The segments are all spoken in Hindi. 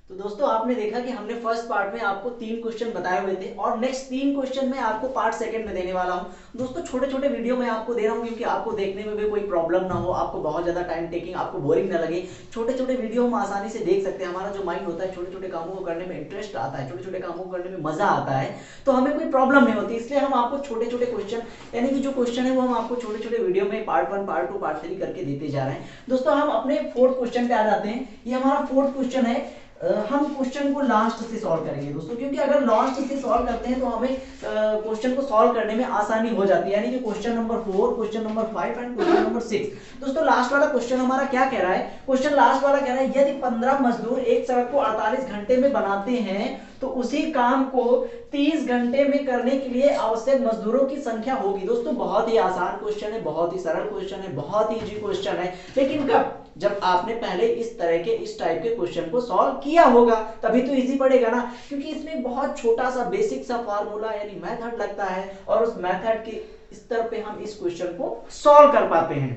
तो दोस्तों आपने देखा कि हमने फर्स्ट पार्ट में आपको 3 क्वेश्चन बताए हुए थे और नेक्स्ट 3 क्वेश्चन में आपको पार्ट सेकंड में देने वाला हूं। दोस्तों छोटे छोटे वीडियो में आपको दे रहा हूं क्योंकि आपको देखने में भी कोई प्रॉब्लम ना हो, आपको बहुत ज्यादा टाइम टेकिंग, आपको बोरिंग ना लगे। छोटे छोटे वीडियो हम आसानी से देख सकते हैं। हमारा जो माइंड होता है छोटे छोटे कामों को करने में इंटरेस्ट आता है, छोटे छोटे कामों को करने में मजा आता है, तो हमें कोई प्रॉब्लम नहीं होती। इसलिए हम आपको छोटे छोटे क्वेश्चन यानी कि जो क्वेश्चन है वो हम आपको छोटे छोटे वीडियो में पार्ट 1 पार्ट 2 पार्ट 3 करके देते जा रहे हैं। दोस्तों हम अपने फोर्थ क्वेश्चन पे आ जाते हैं। ये हमारा फोर्थ क्वेश्चन है। हम क्वेश्चन को लास्ट से सॉल्व करेंगे दोस्तों, क्योंकि अगर लास्ट से सॉल्व करते हैं तो हमें क्वेश्चन को सॉल्व करने में आसानी हो जाती है। यानी कि question number 4, question number 5 and question number 6। दोस्तों लास्ट वाला क्वेश्चन हमारा क्या कह रहा है? क्वेश्चन लास्ट वाला कह रहा है यदि 15 मजदूर एक सड़क को 48 घंटे में बनाते हैं तो उसी काम को 30 घंटे में करने के लिए आवश्यक मजदूरों की संख्या होगी। दोस्तों बहुत ही आसान क्वेश्चन है, बहुत ही सरल क्वेश्चन है, बहुत ही इजी क्वेश्चन है, लेकिन कब? जब आपने पहले इस तरह के इस टाइप के क्वेश्चन को सॉल्व किया होगा तभी तो इजी पड़ेगा ना, क्योंकि इसमें बहुत छोटा सा बेसिक सा फार्मूला यानी मेथड लगता है और उस मेथड के स्तर पे हम इस क्वेश्चन को सॉल्व कर पाते हैं।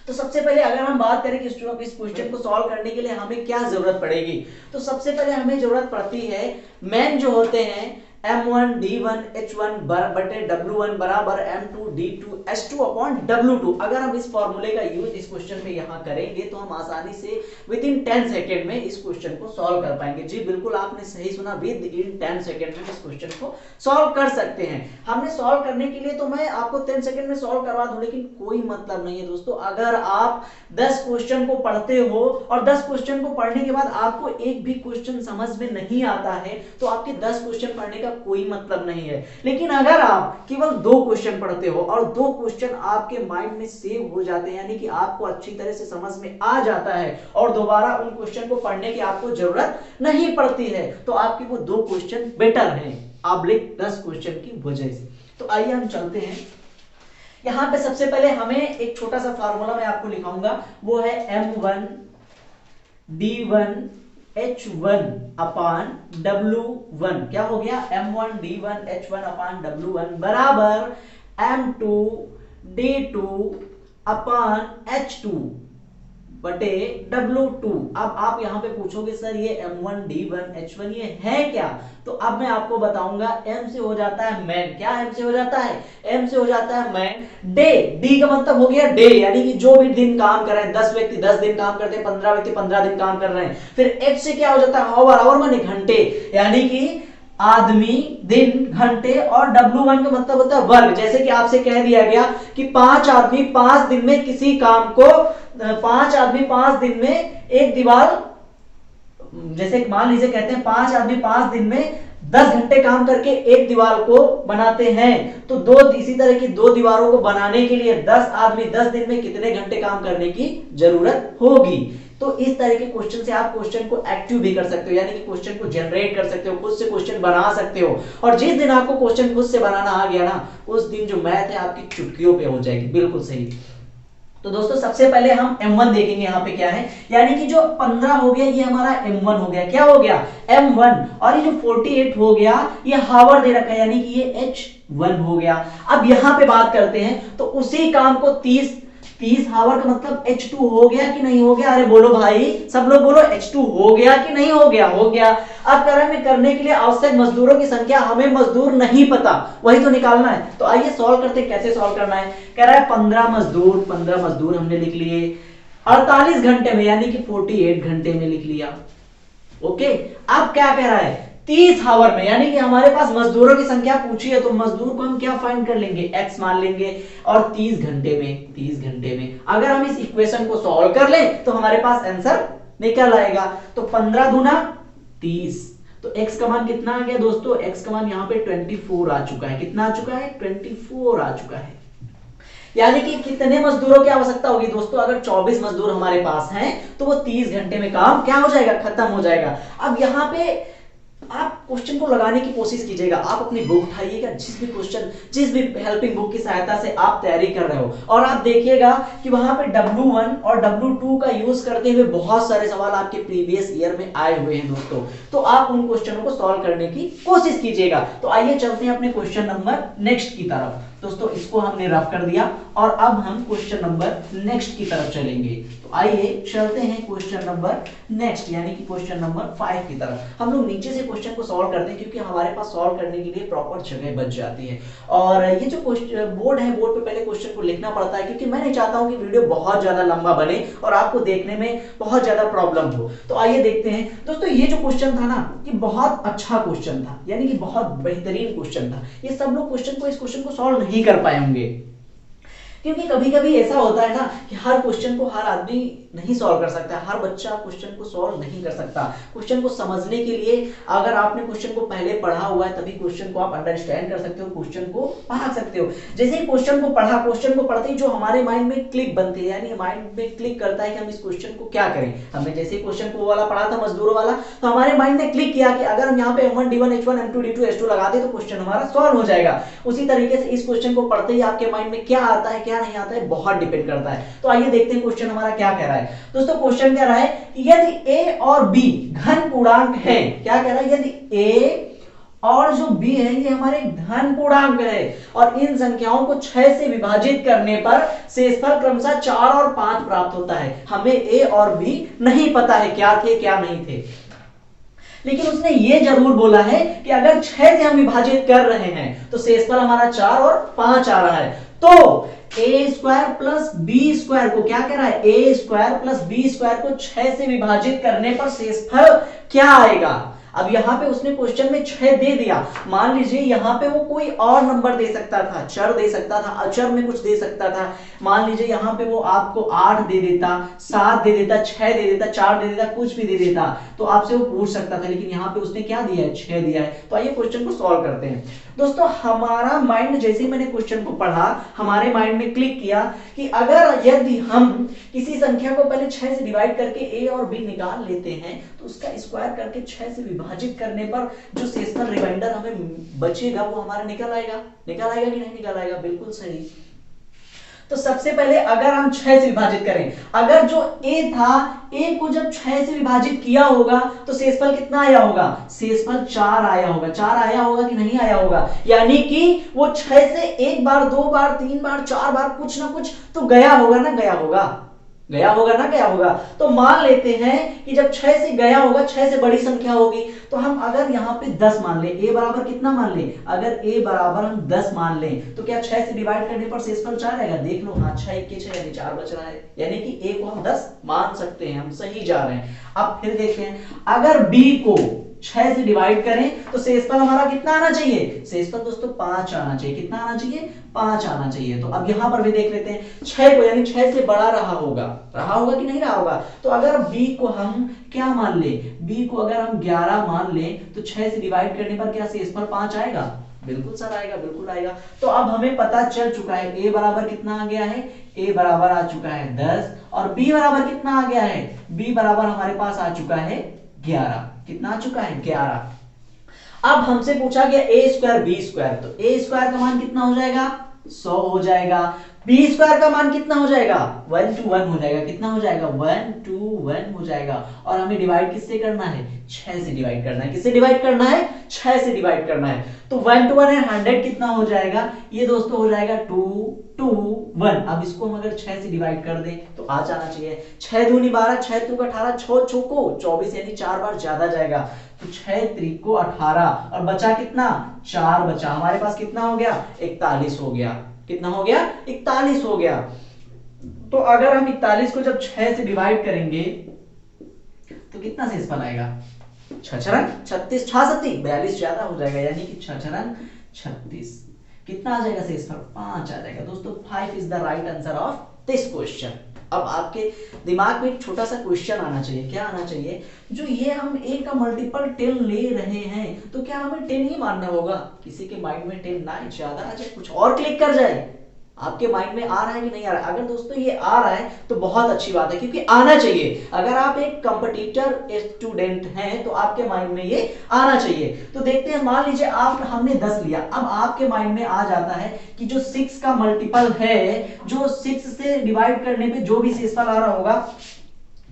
तो सबसे पहले अगर हम बात करें कि इस क्वेश्चन को सॉल्व करने के लिए हमें क्या जरूरत पड़ेगी, तो सबसे पहले हमें जरूरत पड़ती है मैन जो होते हैं m1 d1 h1 बटे w1 बराबर m2 d2 h2 upon w2। अगर हम इस फॉर्मूले का यूज इस क्वेश्चन में यहां करेंगे तो हम आसानी से विद इन 10 सेकेंड में इस क्वेश्चन को सॉल्व कर पाएंगे। जी बिल्कुल आपने सही सुना, विद इन 10 सेकेंड में इस क्वेश्चन को सॉल्व कर सकते हैं। हमने सॉल्व करने के लिए तो मैं आपको 10 सेकेंड में सॉल्व करवा दूं, लेकिन कोई मतलब नहीं है दोस्तों। अगर आप 10 क्वेश्चन को पढ़ते हो और 10 क्वेश्चन को पढ़ने के बाद आपको एक भी क्वेश्चन समझ में नहीं आता है तो आपके 10 क्वेश्चन पढ़ने का कोई मतलब नहीं है। लेकिन अगर आप केवल 2 क्वेश्चन पढ़ते हो और 2 क्वेश्चन आपके माइंड में सेव हो जाते हैं, यानी कि आपको अच्छी तरह से समझ में आ जाता है और दोबारा उन क्वेश्चन को पढ़ने की आपको जरूरत नहीं पड़ती है, तो आपके वो 2 क्वेश्चन बेटर हैं ऑब्लिक 10 क्वेश्चन की वजह से। तो आइए हम चलते हैं। यहां पे सबसे पहले हमें एक छोटा सा फार्मूला मैं आपको लिखाऊंगा, वो है m1 d1 h1 अपान w1। क्या हो गया? m1 d1 h1 अपान w1 बराबर m2 d2 अपान h2 बटे w2। अब आप यहां पे पूछोगे सर ये m1 d1 h1 ये है क्या? तो अब मैं आपको बताऊंगा। m से हो जाता है मैन। क्या m से हो जाता है? m से हो जाता है मैन। डे, d का मतलब हो गया डे, यानी कि जो भी दिन काम कर रहे हैं। 10 व्यक्ति 10 दिन काम करते हैं, 15 व्यक्ति 15 दिन काम कर रहे हैं। फिर h से क्या हो जाता है? आवर, आवर माने घंटे, यानी कि आदमी, दिन, घंटे, और w1 का मतलब होता है वर्ग। जैसे कि आपसे कह दिया गया कि 5 आदमी 5 दिन में किसी काम को 5 आदमी 5 दिन में एक दीवार, जैसे मान लीजिए कहते हैं 5 आदमी 5 दिन में 10 घंटे काम करके एक दीवार को बनाते हैं, तो दो इसी तरह की 2 दीवारों को बनाने के लिए 10 आदमी 10 दिन में कितने घंटे काम करने की जरूरत होगी। तो इस तरह के क्वेश्चन से आप क्वेश्चन को एक्टिव भी कर सकते हो, यानी कि क्वेश्चन को जनरेट कर सकते हो, खुद से क्वेश्चन बना सकते हो। और जिस दिन आपको क्वेश्चन खुद से बनाना आ गया ना, उस दिन जो मैथ है आपकी चुटकियों पे हो जाएगी। बिल्कुल सही। तो दोस्तों सबसे पहले हम m1 देखेंगे यहाँ पे क्या है, यानी कि जो 15 हो गया ये हमारा m1 हो गया। क्या हो गया? m1। और ये जो 48 हो गया ये हावर दे रखा है, यानी कि ये h1 हो गया। अब यहाँ पे बात करते हैं तो उसी काम को 30 हावर का मतलब h2 हो गया कि नहीं हो गया? अरे बोलो भाई, सब लोग बोलो h2 हो गया कि नहीं हो गया? हो गया। अब कह रहा है करने के लिए आवश्यक मजदूरों की संख्या, हमें मजदूर नहीं पता, वही तो निकालना है। तो आइए सॉल्व करते हैं। कैसे सॉल्व करना है? कह रहा है 15 मजदूर हमने लिख लिए 48 घंटे में, यानी कि 48 घंटे में लिख लिया। ओके। अब क्या कह रहा है? 30 हावर में, यानी कि हमारे पास मजदूरों की संख्या पूछी है तो मजदूर को हम क्या फाइंड कर लेंगे? x मान लेंगे। और 30 घंटे में अगर हम इस इक्वेशन को सॉल्व कर लें तो हमारे पास आंसर निकल आएगा। तो 15 दूना 30, तो x का मान कितना आ गया दोस्तों? x का मान यहाँ पे 24 आ चुका है। कितना आ चुका है? 24 आ चुका है। यानी कि कितने मजदूरों की आवश्यकता होगी दोस्तों? अगर 24 मजदूर हमारे पास हैं तो वो 30 घंटे में काम क्या हो जाएगा? खत्म हो जाएगा। अब यहाँ पे आप क्वेश्चन को लगाने की कोशिश कीजिएगा। आप अपनी बुक उठाइएगा, जिस भी हेल्पिंग बुक की सहायता से आप तैयारी कर रहे हो, और आप देखिएगा कि वहां पे W1 और W2 का यूज करते हुए बहुत सारे सवाल आपके प्रीवियस ईयर में आए हुए हैं दोस्तों। तो आप उन क्वेश्चनों को सॉल्व करने की कोशिश कीजिएगा। तो आइए चलते हैं अपने क्वेश्चन नंबर नेक्स्ट की तरफ। दोस्तों इसको हमने रफ कर दिया और अब हम क्वेश्चन नंबर नेक्स्ट की तरफ चलेंगे। तो आइए चलते हैं क्वेश्चन नंबर नेक्स्ट यानी कि क्वेश्चन नंबर 5 की तरफ। हम लोग नीचे से क्वेश्चन को सॉल्व करते हैं क्योंकि हमारे पास सॉल्व करने के लिए प्रॉपर जगह बच जाती है। और ये जो बोर्ड है, बोर्ड पे पहले क्वेश्चन को लिखना पड़ता है क्योंकि मैं नहीं चाहता हूं कि वीडियो बहुत ज्यादा लंबा बने और आपको देखने में बहुत ज्यादा प्रॉब्लम हो। तो आइए देखते हैं दोस्तों, ये जो क्वेश्चन था ना, ये बहुत अच्छा क्वेश्चन था, यानी कि बहुत बेहतरीन क्वेश्चन था। ये सब लोग इस क्वेश्चन को सॉल्व नहीं कर पाए होंगे क्योंकि कभी कभी ऐसा होता है ना कि हर क्वेश्चन को हर आदमी नहीं सॉल्व कर सकता, हर बच्चा क्वेश्चन को सॉल्व नहीं कर सकता। क्वेश्चन को समझने के लिए अगर आपने क्वेश्चन को पहले पढ़ा हुआ है तभी क्वेश्चन को आप अंडरस्टैंड कर सकते हो, क्वेश्चन को पढ़ सकते हो। जैसे ही क्वेश्चन को पढ़ा, क्वेश्चन को पढ़ते ही जो हमारे माइंड में क्लिक बनती है, यानी माइंड में क्लिक करता है कि हम इस क्वेश्चन को क्या करें। हमने जैसे क्वेश्चन को वाला पढ़ा था मजदूरों वाला, तो हमारे माइंड ने क्लिक किया कि अगर हम यहाँ पे M1 D1 H1 M2 D2 H2 लगा दे तो क्वेश्चन हमारा सॉल्व हो जाएगा। उसी तरीके से इस क्वेश्चन को पढ़ते ही आपके माइंड में क्या आता है क्या नहीं आता है बहुत डिपेंड करता है। तो आइए देखते हैं क्वेश्चन हमारा क्या कह रहा है। दोस्तों क्वेश्चन कह रहा है कि यदि a और b धन पूर्णांक है, क्या कह रहा है, यदि a और जो b है ये हमारे धन पूर्णांक है और इन संख्याओं को 6 से विभाजित करने पर शेषफल क्रमशः 4 और 5 प्राप्त होता है। हमें a और b नहीं पता है क्या थे क्या नहीं थे, लेकिन उसने ये जरूर बोला है कि अगर 6 से हम विभाजित कर रहे हैं तो शेषफल हमारा 4 और 5 आ रहा है। तो ए स्क्वायर प्लस बी स्क्वायर को क्या कह रहा है, ए स्क्वायर प्लस बी स्क्वायर को 6 से विभाजित करने पर शेषफल क्या आएगा। अब यहाँ पे उसने क्वेश्चन में 6 दे दिया, मान लीजिए यहाँ पे वो कोई और नंबर दे सकता था, चर दे सकता था, अचर में कुछ दे सकता था। मान लीजिए यहाँ पे वो आपको 8 दे देता, 7 दे देता, 6 दे देता, 4 दे देता, कुछ भी दे देता तो आपसे वो पूछ सकता था, लेकिन यहाँ पे उसने क्या दिया है, 6 दिया है। तो आइए क्वेश्चन को सॉल्व करते हैं। दोस्तों हमारा माइंड जैसे ही मैंने क्वेश्चन को पढ़ा, हमारे माइंड में क्लिक किया कि अगर यदि हम किसी संख्या को पहले 6 से डिवाइड करके ए और बी निकाल लेते हैं तो उसका स्क्वायर करके 6 से विभाजित करने पर जो शेषफल रिमाइंडर हमें बचेगा वो हमारा निकल आएगा। निकल आएगा कि नहीं निकल आएगा, बिल्कुल सही। तो सबसे पहले अगर हम 6 से विभाजित करें, अगर जो a था, a को जब 6 से विभाजित किया होगा तो शेषफल कितना आया होगा, शेषफल 4 आया होगा। 4 आया होगा कि नहीं आया होगा, यानी कि वो 6 से एक बार, 2 बार, 3 बार, 4 बार कुछ ना कुछ तो गया होगा ना, गया होगा, गया होगा ना, गया होगा। तो मान लेते हैं कि जब 6 से गया होगा, 6 से बड़ी संख्या होगी, तो हम अगर यहाँ पे 10 मान ले, a बराबर कितना मान ले, अगर a बराबर हम 10 मान लें तो क्या 6 से डिवाइड करने पर शेषफल 4 आएगा। देख लो, हाँ 6 1 6 यानी 4 बच रहा है, यानी कि a को हम 10 मान सकते हैं, हम सही जा रहे हैं। अब फिर देखते हैं, अगर b को 6 से डिवाइड करें तो शेषफल हमारा कितना आना चाहिए, शेषफल दोस्तों 5 आना चाहिए। कितना आना चाहिए, 5 आना चाहिए। तो अब यहां पर भी देख लेते हैं 6 को, यानी 6 से बड़ा रहा होगा कि नहीं रहा होगा। तो अगर b को हम क्या मान ले, b को अगर हम 11 मान लें तो 6 से डिवाइड करने पर क्या शेषफल 5 आएगा, बिल्कुल सर आएगा, बिल्कुल आएगा। तो अब हमें पता चल चुका है a बराबर कितना आ गया है, a बराबर आ चुका है 10 और b बराबर कितना आ गया है, b बराबर हमारे पास आ चुका है 11। कितना आ चुका है, 11। अब हमसे पूछा गया a स्क्वायर b स्क्वायर, तो a स्क्वायर का मान कितना हो जाएगा, 100 हो जाएगा। b स्क्वायर का मान कितना हो जाएगा, 1 to 1 हो जाएगा। कितना हो जाएगा, 1 to 1 हो जाएगा। और हमें डिवाइड किससे करना है, 6 से डिवाइड करना है। किससे डिवाइड करना है, 6 से डिवाइड करना है। तो 1 to 1 है, 100 कितना हो जाएगा, ये दोस्तों हो जाएगा 2 to 1। अब इसको हम अगर 6 से डिवाइड कर दें तो आ जाना चाहिए, 6 दूनी 12, 6 दूनी 18, 6 छक्को 24, यानी 4 बार ज्यादा जाएगा। तो 6 त्रिको 18 और बचा कितना, 4 बचा। हमारे पास कितना हो गया, 41 हो गया। कितना हो गया, 41 हो गया। तो अगर हम 41 को जब 6 से डिवाइड करेंगे तो कितना शेषफल आएगा, 6 छरंग 36, 66 42 ज्यादा हो जाएगा, यानी कि 6 छरंग 36। कितना आ जाएगा शेषफल, 5 आ जाएगा। दोस्तों 5 is the right answer of this question. अब आपके दिमाग में एक छोटा सा क्वेश्चन आना चाहिए, क्या आना चाहिए, जो ये हम a का मल्टीपल 10 ले रहे हैं तो क्या हमें 10 ही मानना होगा। किसी के माइंड में 10 ना ज्यादा आ जाए, कुछ और क्लिक कर जाए, आपके माइंड में आ रहा है कि नहीं आ रहा है। अगर दोस्तों ये आ रहा है तो बहुत अच्छी बात है, क्योंकि आना चाहिए। अगर आप एक कंपटीटर स्टूडेंट हैं तो आपके माइंड में ये आना चाहिए। तो देखते हैं, मान लीजिए हमने 10 लिया, अब आपके माइंड में आ जाता है कि जो 6 का मल्टीपल है, जो 6 से डिवाइड करने पे जो भी शेषफल आ रहा होगा,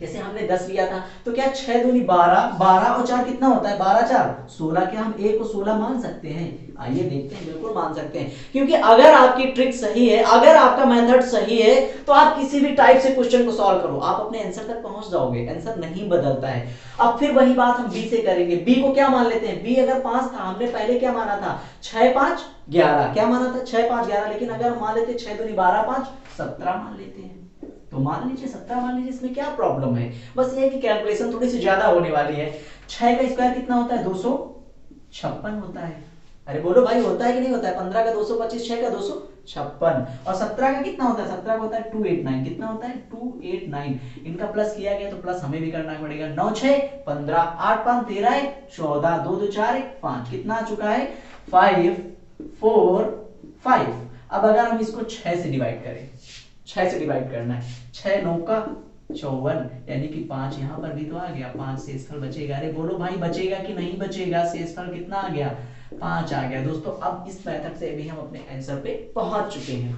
जैसे हमने 10 लिया था तो क्या 6 दूनी 12, 12 और 4 कितना होता है, 12 4 16। क्या हम a को 16 मान सकते हैं? आइए देखते हैं, बिल्कुल मान सकते हैं, क्योंकि अगर आपकी ट्रिक सही है, अगर आपका मेथड सही है, तो आप किसी भी टाइप से क्वेश्चन को सॉल्व करो, आप अपने आंसर तक पहुंच जाओगे, आंसर नहीं बदलता है। अब फिर वही बात हम b से करेंगे। b को क्या मान लेते हैं? b अगर 5 था, हमने पहले क्या माना था, 6 5 11, क्या माना था, 6 5 11, लेकिन अगर हम मान लेते 6 दूनी 12 5 17 मान लेते हैं, तो मान लीजिए 17 मान लीजिए, इसमें क्या प्रॉब्लम है? बस ये है कि कैलकुलेशन थोड़ी सी ज्यादा होने वाली है। 6 का स्क्वायर कितना होता है, 256 होता है। अरे बोलो भाई, होता है कि नहीं होता है? 15 का 225, 6 का 256, और 17 का कितना होता है? 17 का होता है 289। कितना होता है? 289। इनका प्लस किया गया तो प्लस हमें भी करना पड़ेगा। 9 6 15, 8 5 13 1 14, 2 2 4 1 5, कितना आ चुका है? 5 4 5। अब अगर हम इसको 6 से डिवाइड करें, 6 से डिवाइड करना है, 6 9 का 54, यानी कि 5 यहां पर भी तो आ गया, 5 शेषफल बचेगा। अरे बोलो भाई, बचेगा कि नहीं बचेगा? शेषफल कितना आ गया? 5 आ गया। दोस्तों अब इस मेथड से भी हम अपने आंसर पे पहुंच चुके हैं।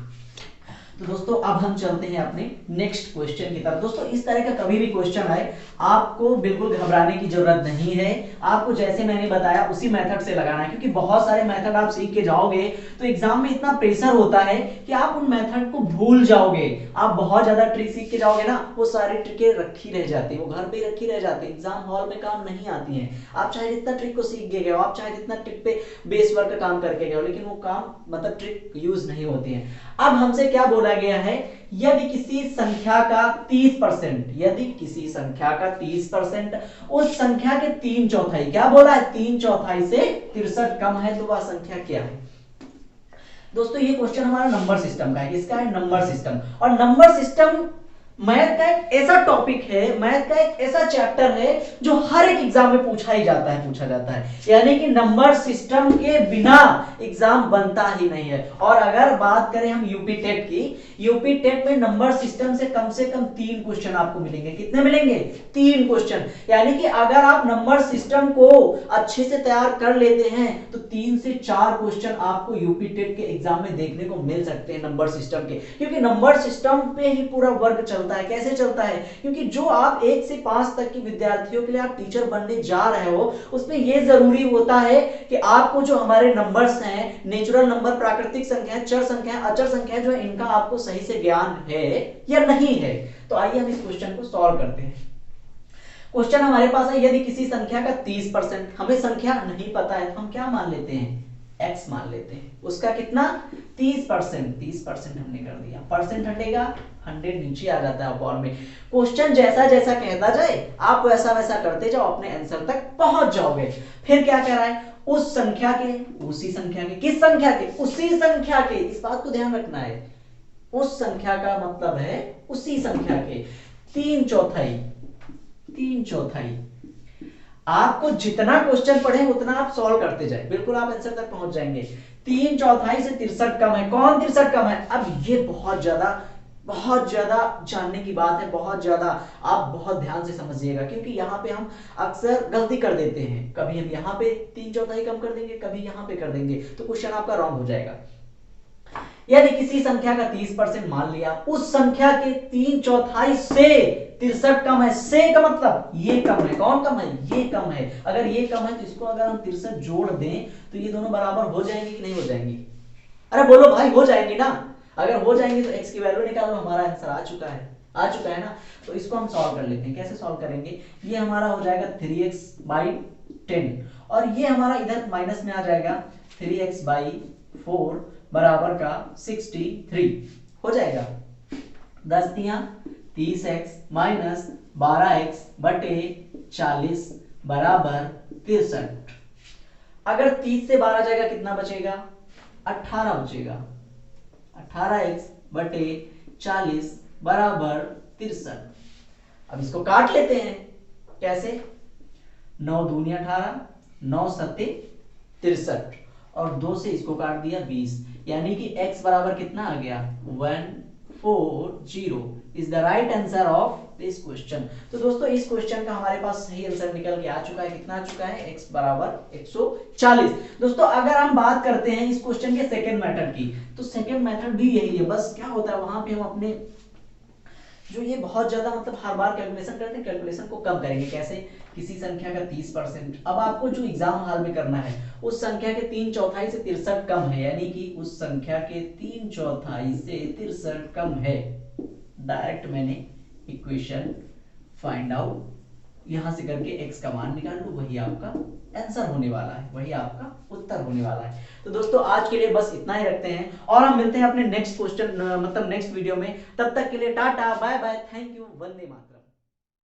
तो दोस्तों अब हम चलते हैं अपने नेक्स्ट क्वेश्चन की तरफ। दोस्तों इस तरह का कभी भी क्वेश्चन आए, आपको बिल्कुल घबराने की जरूरत नहीं है, आपको जैसे मैंने बताया उसी मेथड से लगाना है, क्योंकि बहुत सारे मेथड आप सीख के जाओगे तो एग्जाम में इतना प्रेशर होता है कि आप उन मेथड को भूल जाओगे। आप बहुत ज्यादा ट्रिक सीख के जाओगे ना, वो सारी ट्रिकें रखी रह जाती है, वो घर पे रखी रह जाती है, एग्जाम हॉल में काम नहीं आती है। आप चाहे जितना ट्रिक को सीख के गए हो, आप चाहे जितना ट्रिक पे बेस वर्क काम करके गए हो, लेकिन वो काम मतलब ट्रिक यूज नहीं होती है। अब हमसे क्या बोला गया है, यदि किसी संख्या का 30%, यदि किसी संख्या का 30% उस संख्या के 3/4, क्या बोला है? 3/4 से 63 कम है, तो वह संख्या क्या है? दोस्तों ये क्वेश्चन हमारा नंबर सिस्टम का है। किसका है? Number system. और नंबर सिस्टम मैथ का एक ऐसा टॉपिक है, मैथ का एक ऐसा चैप्टर है जो हर एक एग्जाम में पूछा ही जाता है, पूछा जाता है, यानी कि नंबर सिस्टम के बिना एग्जाम बनता ही नहीं है। और अगर बात करें हम यूपी टेट की, यूपी टेट में नंबर सिस्टम से कम 3 क्वेश्चन आपको मिलेंगे। कितने मिलेंगे? 3 क्वेश्चन। यानी कि अगर आप नंबर सिस्टम को अच्छे से तैयार कर लेते हैं तो 3 से 4 क्वेश्चन आपको यूपी टेट के एग्जाम में देखने को मिल सकते हैं नंबर सिस्टम के, क्योंकि नंबर सिस्टम पे ही पूरा वर्क चलता है। कैसे चलता है? क्योंकि जो आप 1 से 5 तक के विद्यार्थियों के लिए आप टीचर बनने जा रहे हो, उसमें यह जरूरी होता है कि आपको जो हमारे नंबर्स हैं, नेचुरल नंबर, प्राकृतिक संख्या, चर संख्या, अचर संख्या, जो है इनका आपको सही से ज्ञान है या नहीं है। तो आइए हम इस क्वेश्चन को सॉल्व करते हैं। क्वेश्चन हमारे पास है, यदि किसी संख्या का 30%, हमें संख्या नहीं पता है तो हम क्या मान लेते हैं? x मान लेते हैं। उसका कितना? 30%, 30% हमने कर दिया, परसेंट हटेगा 100 नीचे आ जाता है फॉर्म में। क्वेश्चन जैसा जैसा कहता जाए आप वैसा वैसा करते जाओ, अपने आंसर तक पहुंच जाओगे। फिर क्या कह रहा है? उस संख्या के, उसी संख्या के, किस संख्या के? उसी संख्या के, इस बात को ध्यान रखना है। उस संख्या का मतलब है उसी संख्या के 3/4, 3/4। आपको जितना क्वेश्चन पढ़े उतना आप सॉल्व करते जाए, बिल्कुल आप आंसर तक पहुंच जाएंगे। 3/4 से 63 कम है। कौन 63 कम है? अब ये बहुत ज्यादा जानने की बात है, बहुत ज्यादा आप बहुत ध्यान से समझिएगा, क्योंकि यहाँ पे हम अक्सर गलती कर देते हैं। कभी हम यहाँ पे 3/4 कम कर देंगे, कभी यहाँ पे कर देंगे, तो क्वेश्चन आपका रॉन्ग हो जाएगा। यदि किसी संख्या का 30% मान लिया, उस संख्या के 3/4 से 63 कम है। से का मतलब ये कम है। कौन कम है? ये कम है। अगर ये कम है तो इसको अगर हम 63 जोड़ दें तो ये दोनों बराबर हो जाएंगे कि नहीं हो जाएंगी? अरे बोलो भाई, हो जाएंगी ना। अगर हो जाएंगे तो x की वैल्यू निकालो, हमारा आंसर आ चुका है ना। तो इसको हम सॉल्व कर लेते हैं। कैसे सॉल्व करेंगे? ये हमारा हो जाएगा 3x/10, और ये हमारा इधर माइनस में आ जाएगा 3x/4 बराबर का 63 हो जाएगा। 10 तियां 30x माइनस 12x बटे 40 बराबर 63। अगर 30 से 12 जाएगा कितना बचेगा? 18 बचेगा। 18x बटे 40 बराबर 63। अब इसको काट लेते हैं। कैसे? 9 दूनी 18, 9 सत्ते 63, और 2 से इसको काट दिया 20, यानी कि x बराबर कितना आ गया? 140 is the right answer of this question. तो दोस्तों इस क्वेश्चन का हमारे पास सही आंसर निकल के आ चुका है। कितना आ चुका है? x बराबर 140। दोस्तों अगर हम बात करते हैं इस क्वेश्चन के सेकंड मेथड की, तो सेकंड मेथड भी यही है। बस क्या होता है, वहां पे हम अपने जो ये बहुत ज्यादा मतलब हर बार कैलकुलेशन करते हैं, कैलकुलेशन को कम करेंगे कैसे, किसी संख्या का 30%। अब आपको जो एग्जाम हॉल में करना है उस संख्या के 3/4 से 63 कम है, यानी कि उस संख्या के 3/4 से 63 कम है। डायरेक्ट मैंने इक्वेशन फाइंड आउट यहां से करके x का मान निकाल लो, वही आपका आंसर होने वाला है, वही आपका उत्तर होने वाला है। तो दोस्तों आज के लिए बस इतना ही रखते हैं और हम मिलते हैं अपने नेक्स्ट क्वेश्चन मतलब नेक्स्ट वीडियो में। तब तक के लिए tata bye bye, thank you, Vande Mataram.